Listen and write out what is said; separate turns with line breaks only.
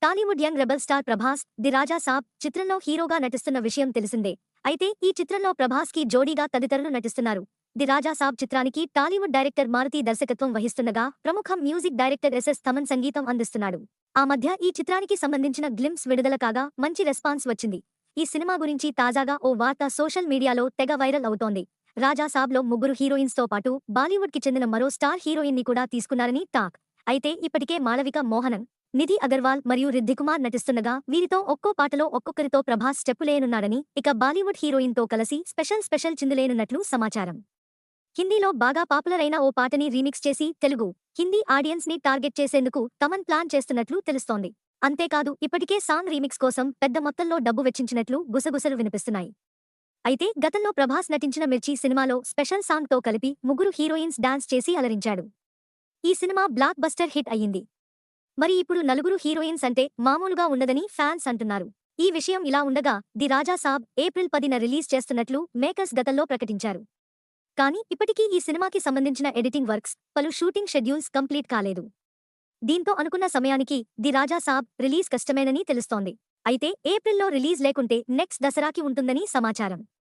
Tollywood young rebel star Prabhas the Raja Saab చిత్రంలో హీరోగా నటిస్తున్న విషయం తెలిసిందే. అయితే ఈ చిత్రంలో ప్రభాస్ కి జోడీగా తదితరులు నటిస్తున్నారు. ది రాజా సాబ్ చిత్రానికి టాలీవుడ్ డైరెక్టర్ మారుతి దర్శకత్వం వహిస్తుండగా ప్రముఖ మ్యూజిక్ డైరెక్టర్ ఎస్ఎస్ తమన్ సంగీతం అందిస్తున్నాడు. ఆ మధ్య ఈ చిత్రానికి సంబంధించిన గ్లింప్స్ విడుదల కాగా మంచి రెస్పాన్స్ వచ్చింది. ఈ సినిమా గురించి తాజాగా ఓ వార్త సోషల్ మీడియాలో తెగ వైరల్ అవుతోంది. రాజా సాబ్లో ముగ్గురు హీరోయిన్స్ తో పాటు బాలీవుడ్ కి చెందిన మరో స్టార్ హీరోయిన్ ని కూడా తీసుకున్నారని టాక్. అయితే ఇప్పటికే మాళవిక మోహనన్, నిధి అగర్వాల్ మరియు రిద్ధికుమార్ నటిస్తుండగా వీరితో ఒక్కో పాటలో ఒక్కొక్కరితో ప్రభాస్ స్టెప్పులేయనున్నాడని, ఇక బాలీవుడ్ హీరోయిన్ తో కలిసి స్పెషల్ చిందులేనున్నట్లు సమాచారం. హిందీలో బాగా పాపులర్ అయిన ఓ పాటని రీమిక్స్ చేసి తెలుగు, హిందీ ఆడియన్స్ ని టార్గెట్ చేసేందుకు తమన్ ప్లాన్ చేస్తున్నట్లు తెలుస్తోంది. అంతేకాదు ఇప్పటికే సాంగ్ రీమిక్స్ కోసం పెద్ద మొత్తంలో డబ్బు వెచ్చించినట్లు గుసగుసలు వినిపిస్తున్నాయి. అయితే గతంలో ప్రభాస్ నటించిన మిర్చి సినిమాలో స్పెషల్ సాంగ్ తో కలిపి ముగ్గురు హీరోయిన్స్ డాన్స్ చేసి అలరించాడు. ఈ సినిమా బ్లాక్ బస్టర్ హిట్ అయ్యింది. మరి ఇప్పుడు నలుగురు హీరోయిన్స్ అంటే మామూలుగా ఉండదని ఫ్యాన్స్ అంటున్నారు. ఈ విషయం ఇలా ఉండగా ది రాజా సాబ్ ఏప్రిల్ 10న రిలీజ్ చేస్తున్నట్లు మేకర్స్ గతంలో ప్రకటించారు. కానీ ఇప్పటికీ ఈ సినిమాకి సంబంధించిన ఎడిటింగ్ వర్క్స్, పలు షూటింగ్ షెడ్యూల్స్ కంప్లీట్ కాలేదు. దీంతో అనుకున్న సమయానికి ది రాజా సాబ్ రిలీజ్ కష్టమేనని తెలుస్తోంది. అయితే ఏప్రిల్లో రిలీజ్ లేకుంటే నెక్స్ట్ దసరాకి ఉంటుందని సమాచారం.